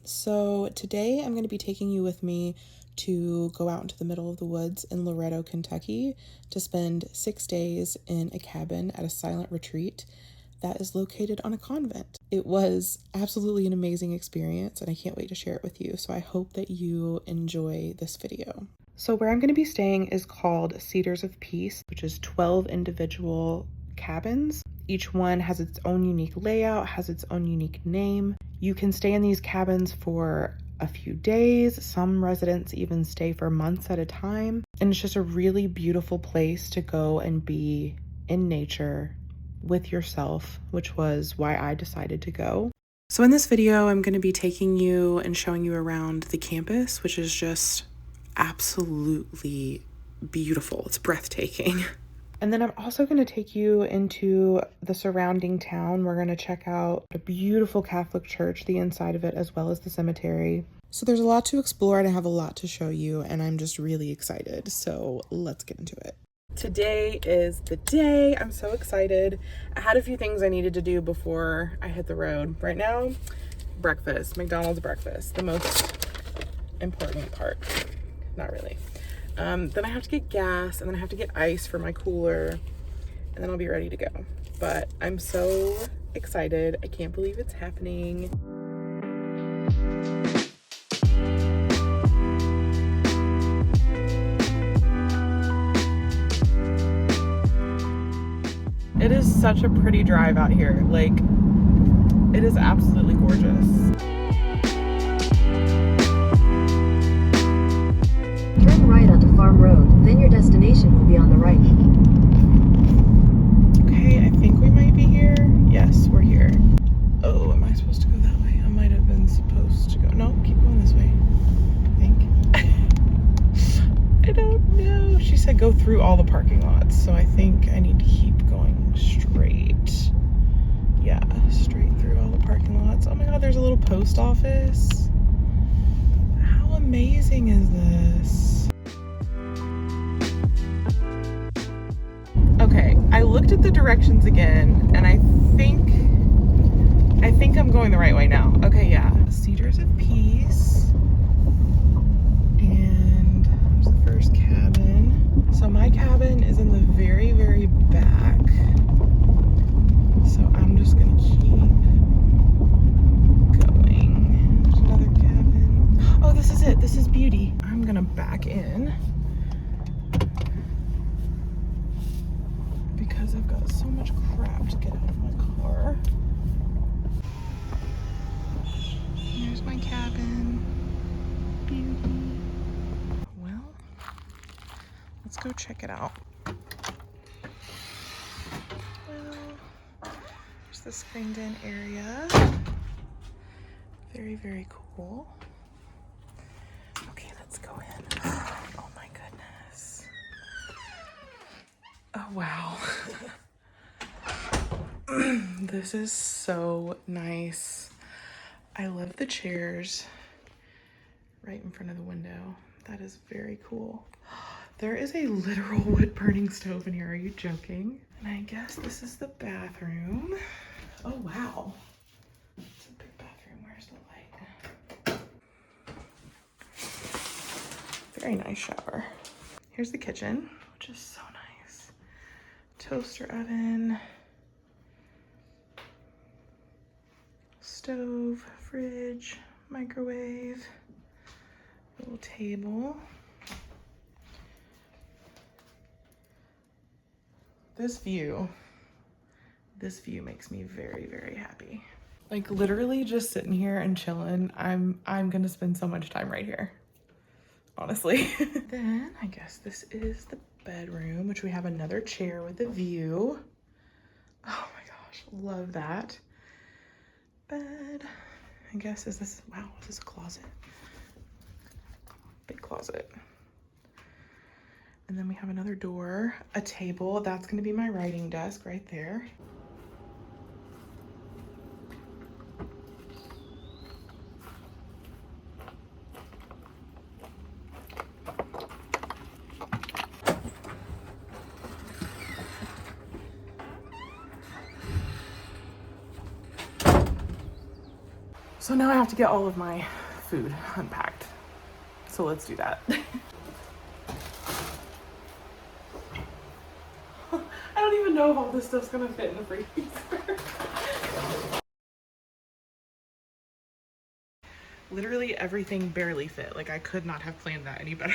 So today I'm going to be taking you with me to go out into the middle of the woods in Loretto, Kentucky to spend 6 days in a cabin at a silent retreat that is located on a convent. It was absolutely an amazing experience and I can't wait to share it with you. So I hope that you enjoy this video. So where I'm going to be staying is called Cedars of Peace, which is 12 individual cabins. Each one has its own unique layout, has its own unique name. You can stay in these cabins for a few days. Some residents even stay for months at a time. And it's just a really beautiful place to go and be in nature with yourself, which was why I decided to go. So in this video, I'm going to be taking you and showing you around the campus, which is just absolutely beautiful. It's breathtaking. And then I'm also going to take you into the surrounding town. We're going to check out a beautiful Catholic church, the inside of it, as well as the cemetery. So there's a lot to explore and I have a lot to show you, and I'm just really excited. So let's get into it. Today is the day. I'm so excited. I had a few things I needed to do before I hit the road. Right now, breakfast, McDonald's breakfast, the most important part. Not really. Then I have to get gas, and then I have to get ice for my cooler, and then I'll be ready to go. But I'm so excited. I can't believe it's happening. It is such a pretty drive out here. Like, it is absolutely gorgeous. Turn right onto Farm Road, then your destination will be on the right. Okay, I think we might be here. Yes, we're here. Oh, am I supposed to go that way? I might have been supposed to go. No, keep going this way, I think. I don't know. She said go through all the parking lots, so I think I need to keep going straight. Yeah, straight through all the parking lots. Oh my god, there's a little post office. How amazing is this? Okay, I looked at the directions again, and I think I'm going the right way now. Okay, yeah. Cedars of Peace. And there's the first cabin. So my cabin is in the very, very back. So I'm just gonna keep going. There's another cabin. Oh, this is it. This is beauty. I'm gonna back in because I've got so much crap to get out of my car. Here's my cabin. Beauty. Well, let's go check it out. Well, there's the screened in area. Very, very cool. Okay, let's go in. Oh my goodness. Oh wow. This is so nice. I love the chairs right in front of the window. That is very cool. There is a literal wood burning stove in here. Are you joking? And I guess this is the bathroom. Oh wow. It's a big bathroom. Where's the light? Very nice shower. Here's the kitchen, which is so nice. Toaster oven. Stove, fridge, microwave, little table. This view makes me very, very happy. Like literally just sitting here and chilling. I'm gonna spend so much time right here, honestly. Then I guess this is the bedroom, which we have another chair with a view. Oh my gosh, love that. Bed. I guess is this a closet? Big closet. And then we have another door, a table. That's gonna be my writing desk right there. So now I have to get all of my food unpacked. So let's do that. I don't even know if all this stuff's gonna fit in the freezer. Literally everything barely fit. Like, I could not have planned that any better.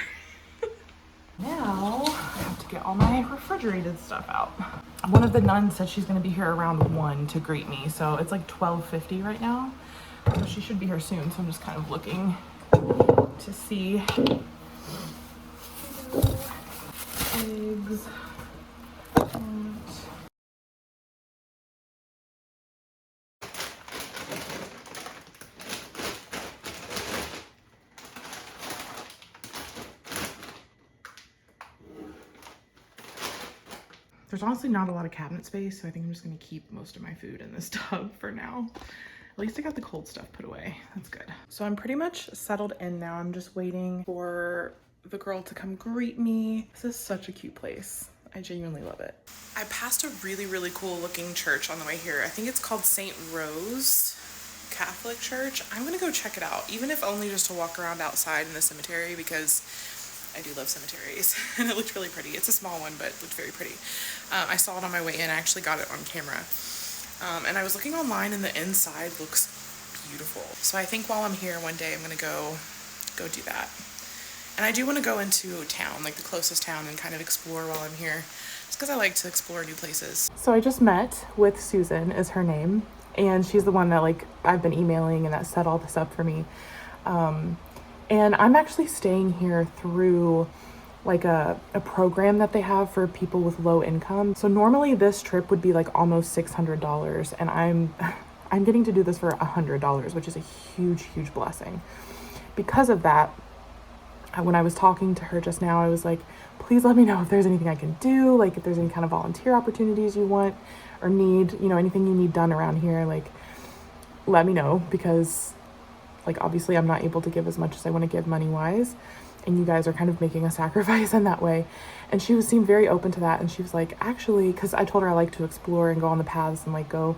Now I have to get all my refrigerated stuff out. One of the nuns said she's gonna be here around 1 to greet me. So it's like 12:50 right now. So she should be here soon. So I'm just kind of looking to see. Eggs. There's honestly not a lot of cabinet space, so I think I'm just gonna keep most of my food in this tub for now. At least I got the cold stuff put away. That's good. So I'm pretty much settled in now. I'm just waiting for the girl to come greet me. This is such a cute place. I genuinely love it. I passed a really, really cool looking church on the way here. I think it's called St. Rose Catholic Church. I'm gonna go check it out, even if only just to walk around outside in the cemetery, because I do love cemeteries. And it looked really pretty. It's a small one, but it looked very pretty. I saw it on my way in. I actually got it on camera. And I was looking online, and the inside looks beautiful. So I think while I'm here one day, I'm gonna go do that. And I do want to go into town, like the closest town, and kind of explore while I'm here, just because I like to explore new places. So I just met with Susan, is her name, and she's the one that like I've been emailing and that set all this up for me. And I'm actually staying here through like a program that they have for people with low income. So normally this trip would be like almost $600, and I'm getting to do this for $100, which is a huge, huge blessing. Because of that, when I was talking to her just now, I was like, please let me know if there's anything I can do, like if there's any kind of volunteer opportunities you want or need, you know, anything you need done around here, like let me know, because like obviously I'm not able to give as much as I want to give money wise, and you guys are kind of making a sacrifice in that way. And she seemed very open to that, and she was like, actually, because I told her I like to explore and go on the paths and like go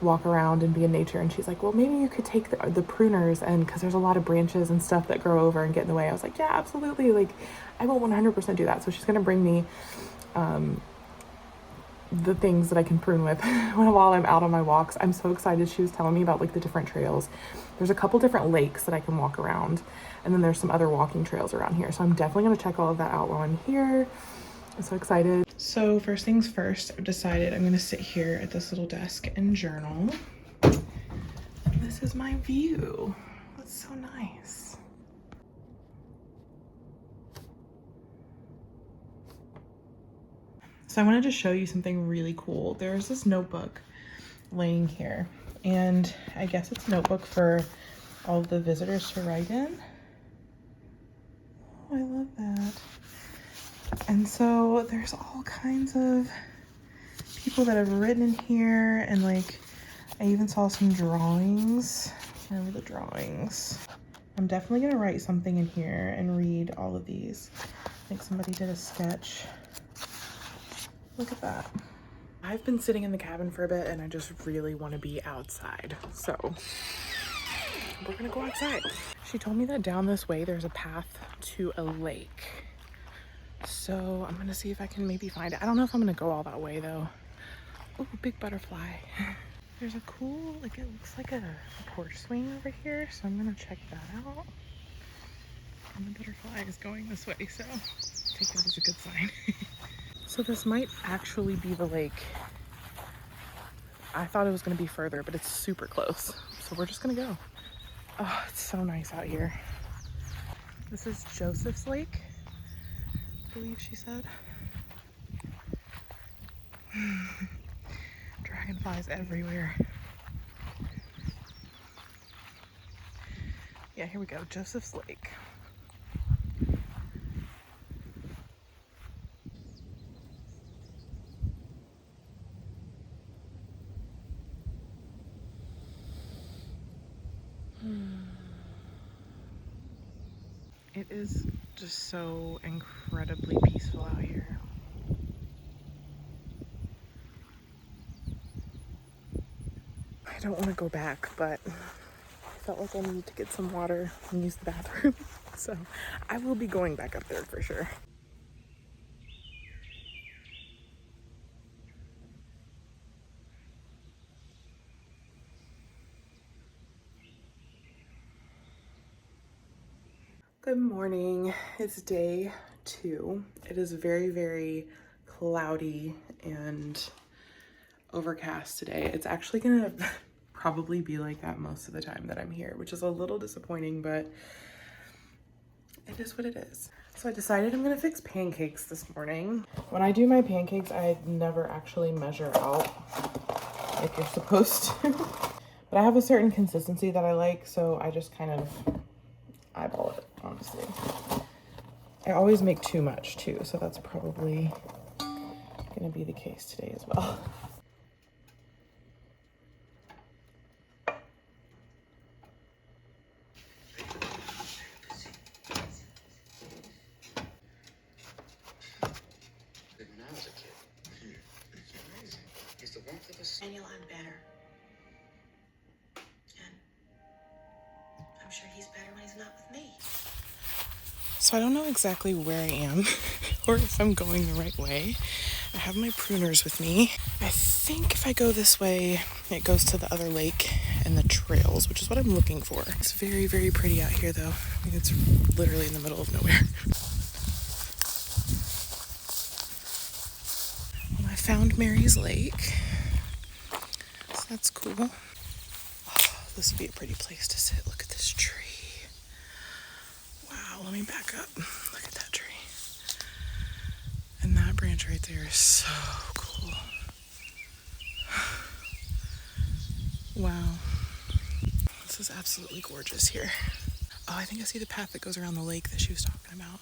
walk around and be in nature, and she's like, well, maybe you could take the pruners, and because there's a lot of branches and stuff that grow over and get in the way. I was like, yeah, absolutely, like I will 100% do that. So she's gonna bring me the things that I can prune with while I'm out on my walks. I'm so excited. She was telling me about like the different trails. There's a couple different lakes that I can walk around, and then there's some other walking trails around here. So I'm definitely gonna check all of that out while I'm here. I'm so excited. So first things first, I've decided I'm gonna sit here at this little desk and journal. This is my view. That's so nice. So I wanted to show you something really cool. There's this notebook laying here, and I guess it's a notebook for all of the visitors to write in. Oh, I love that. And so there's all kinds of people that have written in here, and like I even saw some drawings. Where were the drawings? I'm definitely gonna write something in here and read all of these. I think somebody did a sketch. Look at that. I've been sitting in the cabin for a bit, and I just really want to be outside. So we're gonna go outside. She told me that down this way there's a path to a lake. So I'm gonna see if I can maybe find it. I don't know if I'm gonna go all that way though. Oh, big butterfly. There's a cool, like it looks like a porch swing over here. So I'm gonna check that out. And the butterfly is going this way, so take that as a good sign. So this might actually be the lake. I thought it was gonna be further, but it's super close. So we're just gonna go. Oh, it's so nice out here. This is Joseph's Lake, I believe she said. Dragonflies everywhere. Yeah, here we go, Joseph's Lake. It is just so incredibly peaceful out here. I don't want to go back, but felt like I needed to get some water and use the bathroom. So I will be going back up there for sure. Good morning. It's day 2. It is very, very cloudy and overcast today. It's actually gonna probably be like that most of the time that I'm here, which is a little disappointing, but it is what it is. So I decided I'm gonna fix pancakes this morning. When I do my pancakes, I never actually measure out like you're supposed to. But I have a certain consistency that I like, so I just kind of eyeball it, honestly. I always make too much too, so that's probably gonna be the case today as well. When I was a kid. It's amazing. He's the warmth of a... And you'll end better. And I'm sure he's better when he's not with me. So I don't know exactly where I am or if I'm going the right way. I have my pruners with me. I think if I go this way, it goes to the other lake and the trails, which is what I'm looking for. It's very, very pretty out here though. I mean, it's literally in the middle of nowhere. Well, I found Mary's Lake, so that's cool. Oh, this would be a pretty place to sit. Look at this tree. Wow, let me back up. Look at that tree. And that branch right there is so cool. Wow. This is absolutely gorgeous here. Oh, I think I see the path that goes around the lake that she was talking about.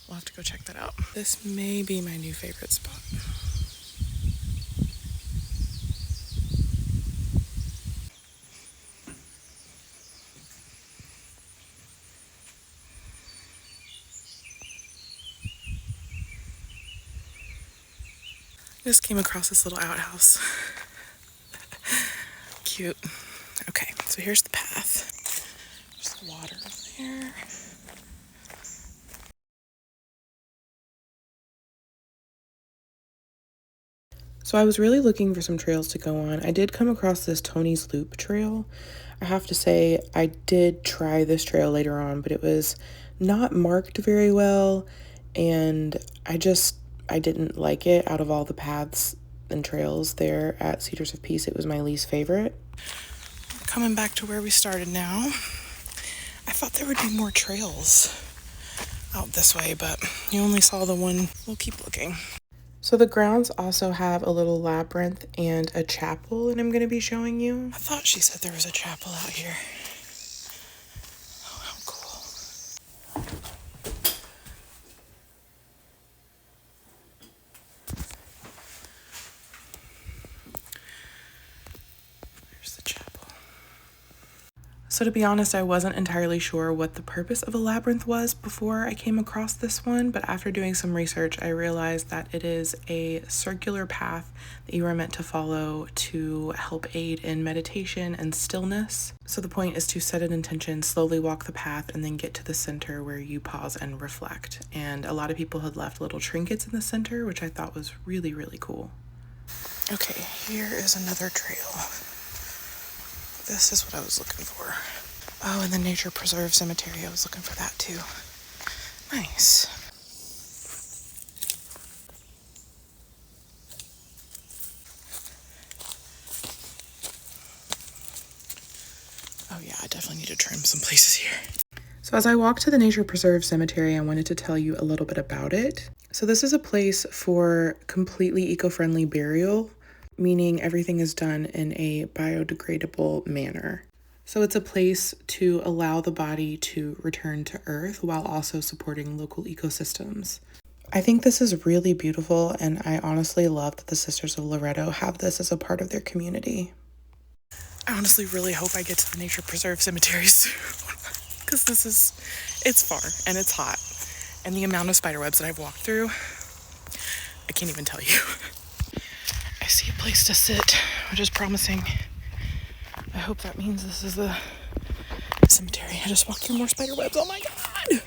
We'll have to go check that out. This may be my new favorite spot. Just came across this little outhouse. Cute. Okay, so here's the path. There's the water there. So I was really looking for some trails to go on. I did come across this Tony's Loop trail. I have to say I did try this trail later on, but it was not marked very well, and I didn't like it. Out of all the paths and trails there at Cedars of Peace, it was my least favorite. Coming back to where we started now. I thought there would be more trails out this way, but you only saw the one. We'll keep looking. So the grounds also have a little labyrinth and a chapel, and I'm going to be showing you. I thought she said there was a chapel out here. Oh, how cool. There's the chapel. So to be honest, I wasn't entirely sure what the purpose of a labyrinth was before I came across this one, but after doing some research, I realized that it is a circular path that you are meant to follow to help aid in meditation and stillness. So the point is to set an intention, slowly walk the path, and then get to the center where you pause and reflect. And a lot of people had left little trinkets in the center, which I thought was really, really cool. Okay, here is another trail. This is what I was looking for. Oh, and the Nature Preserve Cemetery. I was looking for that too. Nice. Oh yeah, I definitely need to trim some places here. So as I walked to the Nature Preserve Cemetery, I wanted to tell you a little bit about it. So this is a place for completely eco-friendly burial, meaning everything is done in a biodegradable manner. So it's a place to allow the body to return to Earth while also supporting local ecosystems. I think this is really beautiful, and I honestly love that the Sisters of Loretto have this as a part of their community. I honestly really hope I get to the Nature Preserve Cemetery soon, because it's far and it's hot, and the amount of spider webs that I've walked through, I can't even tell you. I see a place to sit, which is promising. hope that means this is the cemetery. I just walked through more spider webs. Oh my god!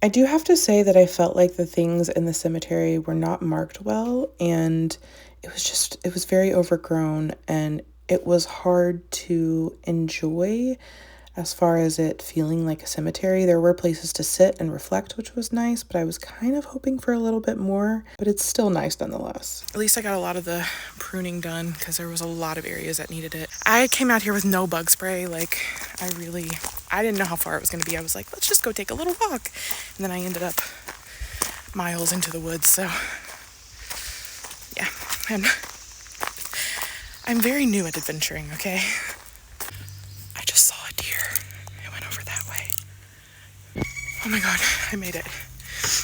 I do have to say that I felt like the things in the cemetery were not marked well, and it was very overgrown, and it was hard to enjoy as far as it feeling like a cemetery. There were places to sit and reflect, which was nice, but I was kind of hoping for a little bit more, but it's still nice nonetheless. At least I got a lot of the pruning done because there was a lot of areas that needed it. I came out here with no bug spray. Like, I didn't know how far it was going to be. I was like, let's just go take a little walk. And then I ended up miles into the woods. So yeah, I'm very new at adventuring, okay? I just saw a deer. It went over that way. Oh my god, I made it.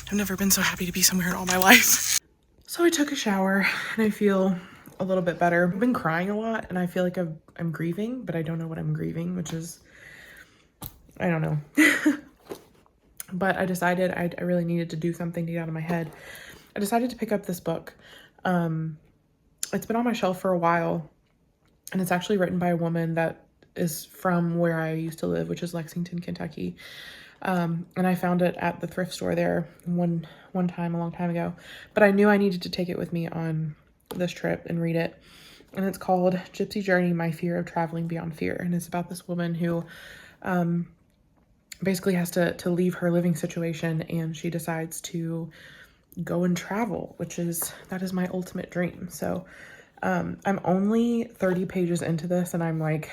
I've never been so happy to be somewhere in all my life. So I took a shower and I feel a little bit better. I've been crying a lot and I feel like I'm grieving, but I don't know what I'm grieving, which is, I don't know. But I decided I really needed to do something to get out of my head. I decided to pick up this book. It's been on my shelf for a while, and it's actually written by a woman that is from where I used to live, which is Lexington, Kentucky. And I found it at the thrift store there one time, a long time ago. But I knew I needed to take it with me on this trip and read it. And it's called Gypsy Journey, My Fear of Traveling Beyond Fear. And it's about this woman who basically has to leave her living situation, and she decides to go and travel, that is my ultimate dream. So I'm only 30 pages into this and I'm like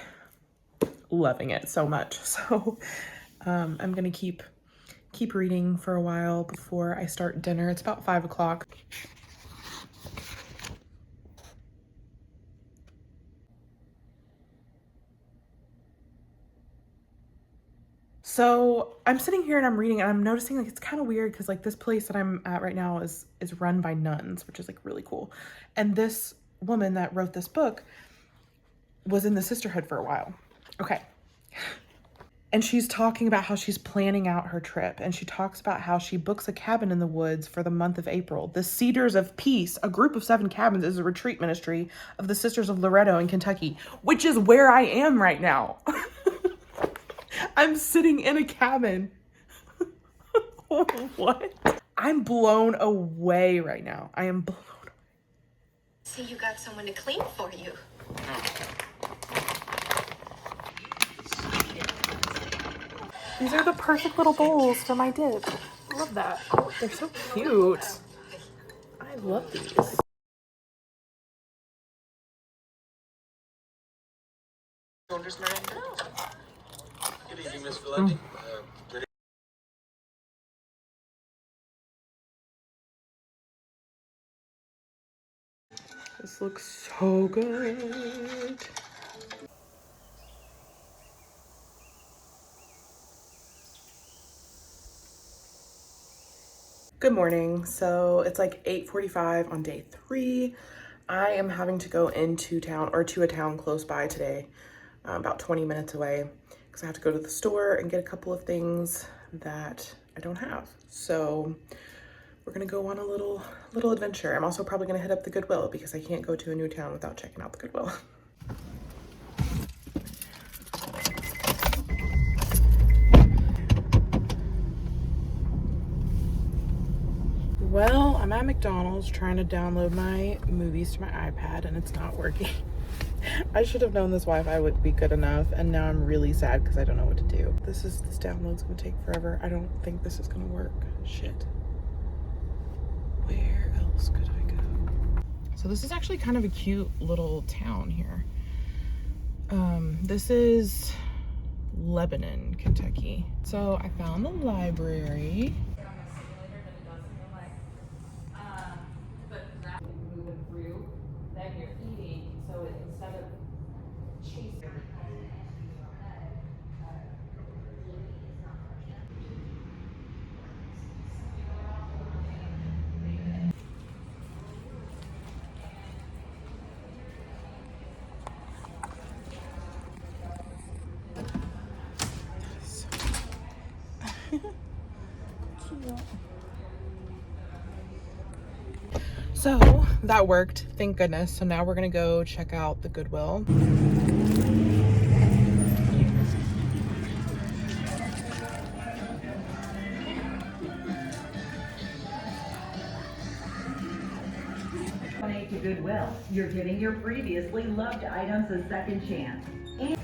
loving it so much. So I'm gonna keep reading for a while before I start dinner. It's about 5 o'clock. So I'm sitting here and I'm reading and I'm noticing like it's kind of weird because like this place that I'm at right now is run by nuns, which is like really cool. And this woman that wrote this book was in the sisterhood for a while. Okay. And she's talking about how she's planning out her trip. And she talks about how she books a cabin in the woods for the month of April. The Cedars of Peace, a group of 7 cabins, is a retreat ministry of the Sisters of Loretto in Kentucky, which is where I am right now. I'm sitting in a cabin. What? I'm blown away right now. I am blown away. See, you got someone to clean for you. These are the perfect little bowls for my dip. I love that. They're so cute. I love these. Good evening, Miss Valenti. This looks so good. Good morning. So it's like 8:45 on day 3. I am having to go into town, or to a town close by today, about 20 minutes away, because I have to go to the store and get a couple of things that I don't have. So we're gonna go on a little adventure. I'm also probably gonna hit up the Goodwill because I can't go to a new town without checking out the Goodwill. Well, I'm at McDonald's trying to download my movies to my iPad and it's not working. I should have known this Wi-Fi would be good enough, and now I'm really sad because I don't know what to do. This download's gonna take forever. I don't think this is gonna work. Shit. Where else could I go? So this is actually kind of a cute little town here. This is Lebanon, Kentucky. So I found the library. So that worked, thank goodness. So now we're gonna go check out the Goodwill. Goodwill. You're giving your previously loved items a second chance. And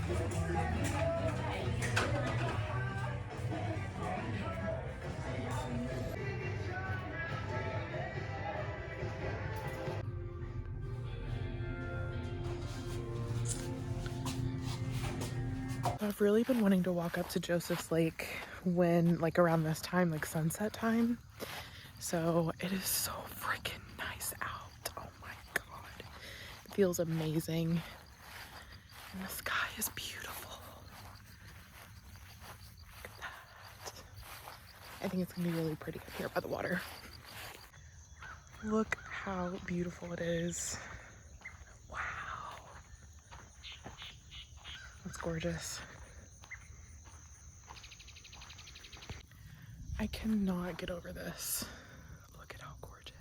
I've really been wanting to walk up to Joseph's Lake when, like, around this time, like sunset time. So it is so freaking nice out. Oh my God. It feels amazing. And the sky is beautiful. Look at that. I think it's gonna be really pretty up here by the water. Look how beautiful it is. Wow. That's gorgeous. I cannot get over this. Look at how gorgeous.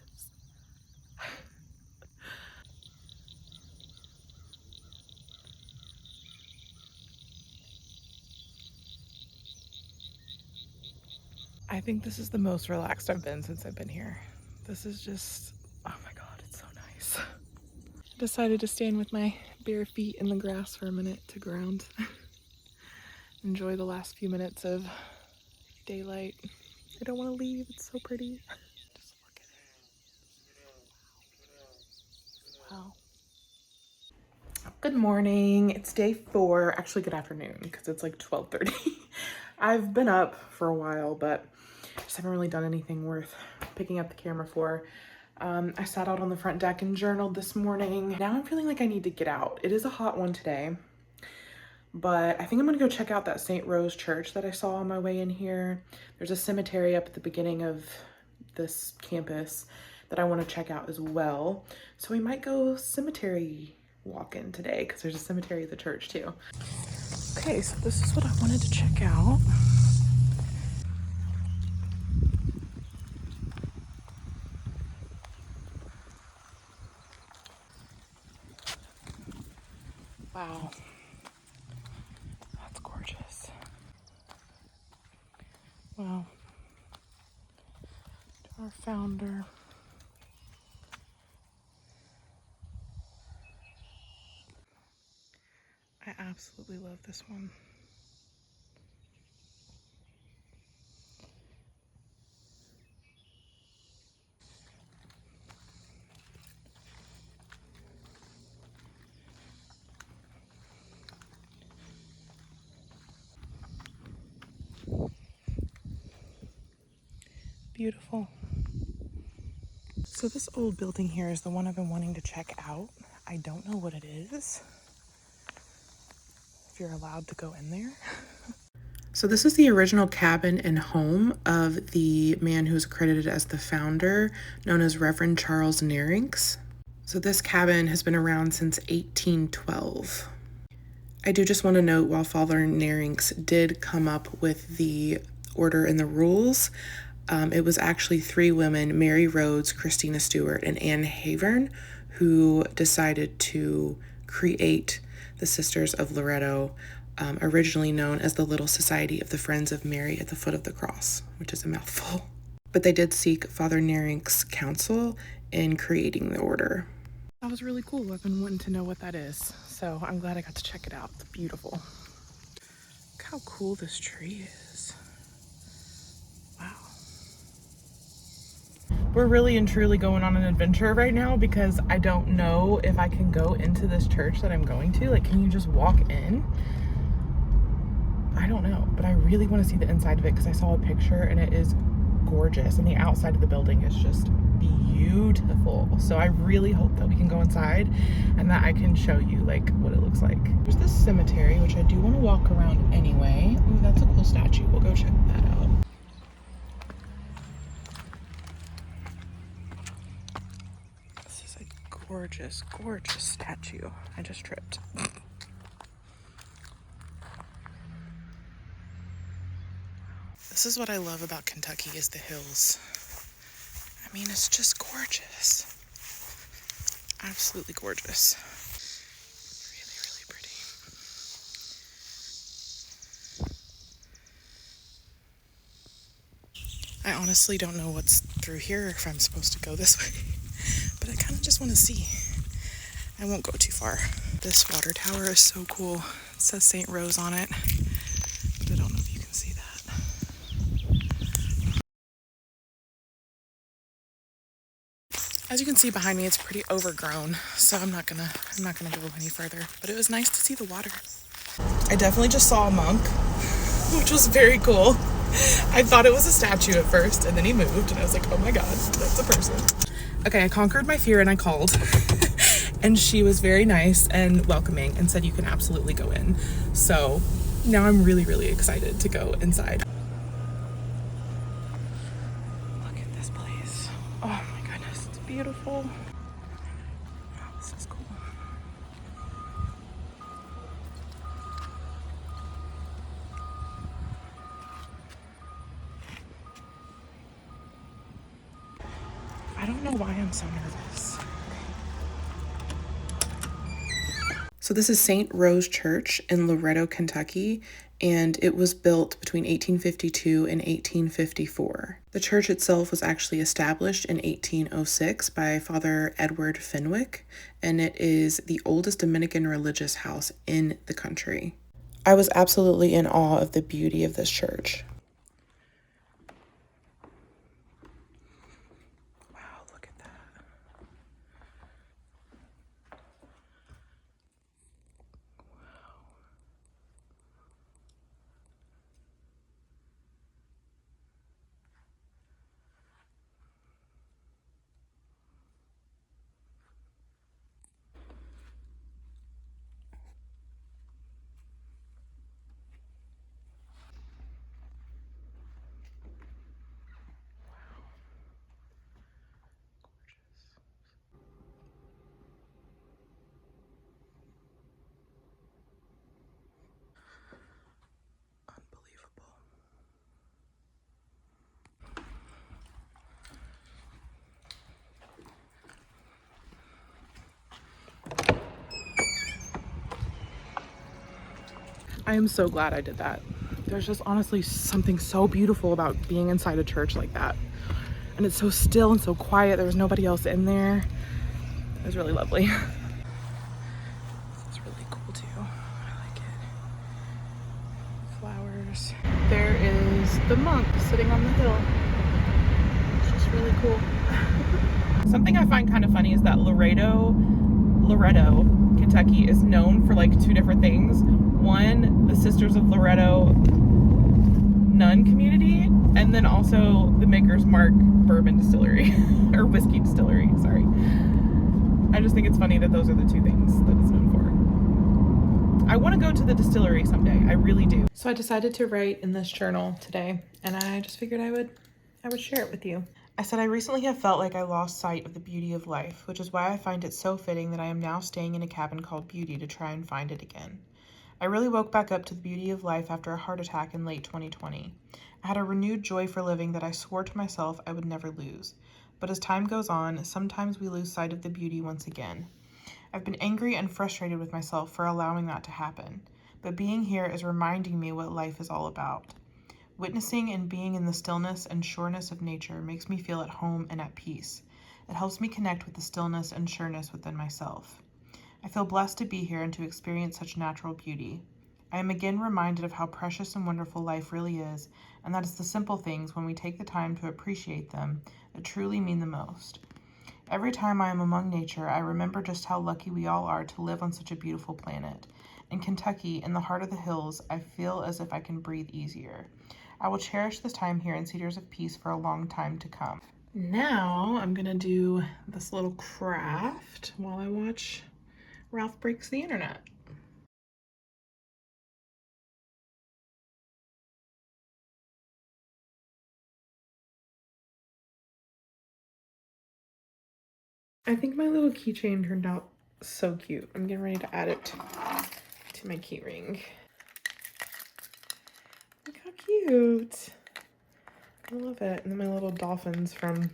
I think this is the most relaxed I've been since I've been here. This is just, oh my God, it's so nice. I decided to stand with my bare feet in the grass for a minute to ground. Enjoy the last few minutes of daylight. I don't want to leave, it's so pretty. Just look at it. Wow. Good morning. It's day 4, actually good afternoon because it's like 12:30. I've been up for a while, but just haven't really done anything worth picking up the camera for. I sat out on the front deck and journaled this morning. Now I'm feeling like I need to get out. It is a hot one today, but I think I'm gonna go check out that St. Rose Church that I saw on my way in here. There's a cemetery up at the beginning of this campus that I want to check out as well. So we might go cemetery walking today because there's a cemetery at the church too. Okay, so this is what I wanted to check out. Wow, that's gorgeous. Wow. To our founder. I absolutely love this one. Beautiful. So this old building here is the one I've been wanting to check out. I don't know what it is. If you're allowed to go in there. So this is the original cabin and home of the man who's credited as the founder, known as Reverend Charles Nerinx. So this cabin has been around since 1812. I do just want to note, while Father Nerinx did come up with the order and the rules, it was actually 3 women, Mary Rhodes, Christina Stewart, and Anne Havern, who decided to create the Sisters of Loretto, originally known as the Little Society of the Friends of Mary at the Foot of the Cross, which is a mouthful. But they did seek Father Nerinx's counsel in creating the order. That was really cool. I've been wanting to know what that is, so I'm glad I got to check it out. It's beautiful. Look how cool this tree is. Wow. We're really and truly going on an adventure right now because I don't know if I can go into this church that I'm going to. Like, can you just walk in? I don't know, but I really want to see the inside of it because I saw a picture and it is gorgeous, and the outside of the building is just beautiful. So I really hope that we can go inside and that I can show you like what it looks like. There's this cemetery, which I do want to walk around anyway. Ooh, that's a cool statue. We'll go check that out. This is a gorgeous, gorgeous statue. I just tripped. This is what I love about Kentucky, is the hills. I mean, it's just gorgeous. Absolutely gorgeous. Really, really pretty. I honestly don't know what's through here, if I'm supposed to go this way, but I kind of just want to see. I won't go too far. This water tower is so cool. It says St. Rose on it, but I don't know if you can see that. As you can see behind me, it's pretty overgrown, so I'm not gonna go any further. But it was nice to see the water. I definitely just saw a monk, which was very cool. I thought it was a statue at first, and then he moved, and I was like, oh my god, that's a person. Okay, I conquered my fear and I called. And she was very nice and welcoming and said you can absolutely go in. So now I'm really, really excited to go inside. Look at this place. Oh my goodness, it's beautiful. Oh, this is cool. I don't know why I'm so nervous. So this is St. Rose Church in Loretto, Kentucky, and it was built between 1852 and 1854. The church itself was actually established in 1806 by Father Edward Fenwick, and it is the oldest Dominican religious house in the country. I was absolutely in awe of the beauty of this church. Wow, look at that. Unbelievable. I am so glad I did that. There's just honestly something so beautiful about being inside a church like that. And it's so still and so quiet. There was nobody else in there. It was really lovely. It's really cool too. I like it. Flowers. There is the monk sitting on the hill. It's just really cool. Something I find kind of funny is that Loretto, Kentucky is known for like two different things. One, the Sisters of Loretto nun community, and then also the Maker's Mark bourbon distillery or whiskey distillery, sorry. I just think it's funny that those are the two things that it's known for. I want to go to the distillery someday. I really do. So I decided to write in this journal today, and I just figured I would share it with you. I said, I recently have felt like I lost sight of the beauty of life, which is why I find it so fitting that I am now staying in a cabin called Beauty to try and find it again. I really woke back up to the beauty of life after a heart attack in late 2020. I had a renewed joy for living that I swore to myself I would never lose. But as time goes on, sometimes we lose sight of the beauty once again. I've been angry and frustrated with myself for allowing that to happen. But being here is reminding me what life is all about. Witnessing and being in the stillness and sureness of nature makes me feel at home and at peace. It helps me connect with the stillness and sureness within myself. I feel blessed to be here and to experience such natural beauty. I am again reminded of how precious and wonderful life really is, and that it's the simple things, when we take the time to appreciate them, that truly mean the most. Every time I am among nature, I remember just how lucky we all are to live on such a beautiful planet. In Kentucky, in the heart of the hills, I feel as if I can breathe easier. I will cherish this time here in Cedars of Peace for a long time to come. Now I'm gonna do this little craft while I watch Ralph Breaks the Internet. I think my little keychain turned out so cute. I'm getting ready to add it to my key ring. Look how cute. I love it. And then my little dolphins from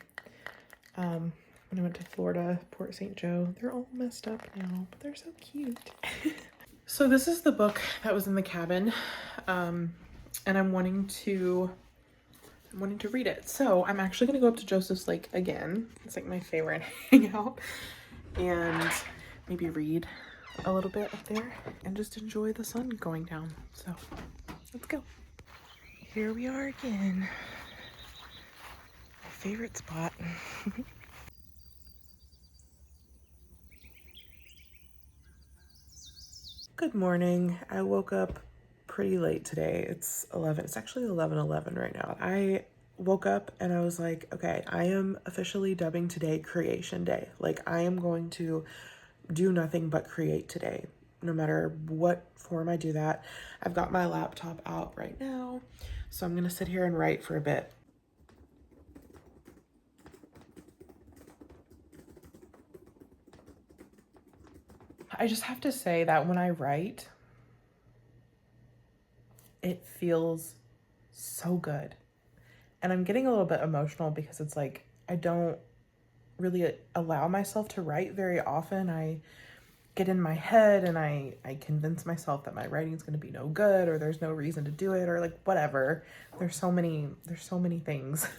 when I went to Florida, Port St. Joe. They're all messed up now, but they're so cute. So this is the book that was in the cabin, and I'm wanting to read it. So I'm actually gonna go up to Joseph's Lake again. It's like my favorite hangout. And maybe read a little bit up there and just enjoy the sun going down. So let's go. Here we are again. My favorite spot. Good morning. I woke up pretty late today. It's 11. It's actually 11:11 right now. I woke up and I was like, okay, I am officially dubbing today Creation Day. Like, I am going to do nothing but create today, no matter what form I do that. I've got my laptop out right now, so I'm gonna sit here and write for a bit. I just have to say that when I write, it feels so good. And I'm getting a little bit emotional because it's like, I don't really allow myself to write very often. I get in my head and I convince myself that my writing is going to be no good, or there's no reason to do it, or like whatever. There's so many things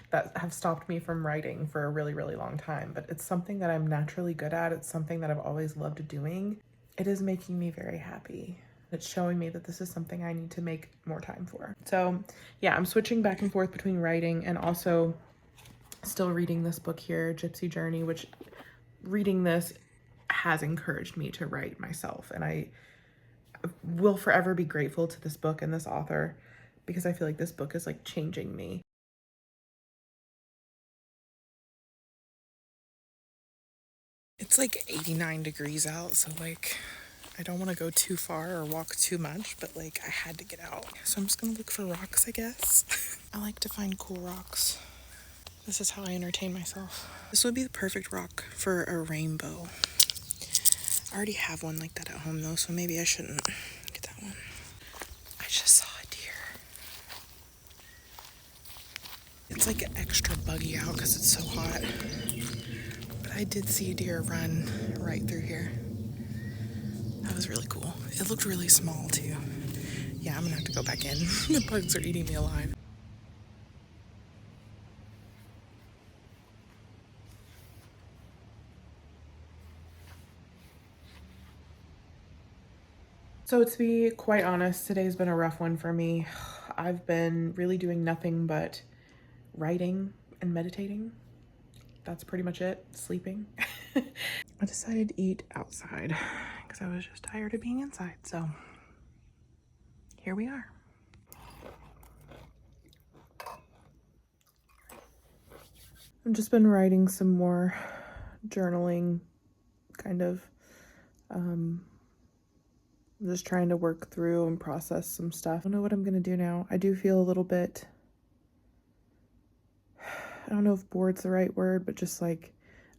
that have stopped me from writing for a really, really long time, but it's something that I'm naturally good at. It's something that I've always loved doing. It is making me very happy. It's showing me that this is something I need to make more time for. So yeah, I'm switching back and forth between writing and also still reading this book here, Gypsy Journey, which reading this has encouraged me to write myself. And I will forever be grateful to this book and this author, because I feel like this book is like changing me. It's like 89 degrees out, so like I don't want to go too far or walk too much, but like I had to get out. So I'm just gonna look for rocks, I guess. I like to find cool rocks. This is how I entertain myself. This would be the perfect rock for a rainbow. I already have one like that at home though, so maybe I shouldn't get that one. I just saw a deer. It's like extra buggy out because it's so hot. But I did see a deer run right through here. That was really cool. It looked really small too. Yeah, I'm gonna have to go back in. The bugs are eating me alive. So to be quite honest, today's been a rough one for me. I've been really doing nothing but writing and meditating. That's pretty much it. Sleeping. I decided to eat outside because I was just tired of being inside. So here we are. I've just been writing some more journaling, kind of. I'm just trying to work through and process some stuff. I don't know what I'm gonna do now. I do feel a little bit, I don't know if bored's the right word, but just like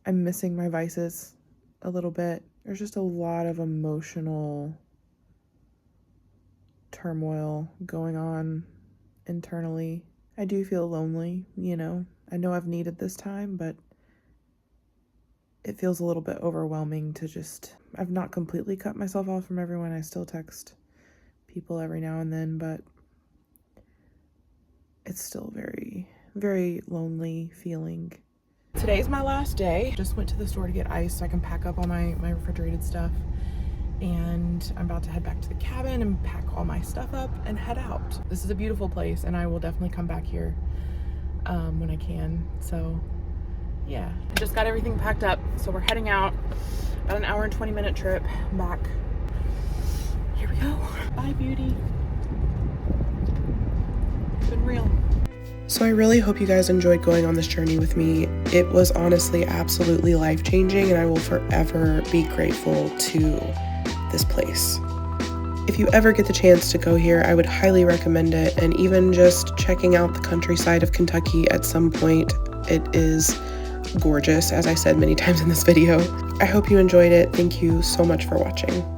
I'm missing my vices a little bit. There's just a lot of emotional turmoil going on internally. I do feel lonely, you know. I know I've needed this time, but it feels a little bit overwhelming to just, I've not completely cut myself off from everyone. I still text people every now and then, but it's still very, very lonely feeling. Today's my last day. Just went to the store to get ice so I can pack up all my refrigerated stuff. And I'm about to head back to the cabin and pack all my stuff up and head out. This is a beautiful place and I will definitely come back here when I can. So yeah, I just got everything packed up. So we're heading out. About an hour and 20-minute trip back. Here we go. Bye, beauty. It's been real. So I really hope you guys enjoyed going on this journey with me. It was honestly absolutely life-changing, and I will forever be grateful to this place. If you ever get the chance to go here, I would highly recommend it, and even just checking out the countryside of Kentucky at some point. It is gorgeous, as I said many times in this video. I hope you enjoyed it. Thank you so much for watching.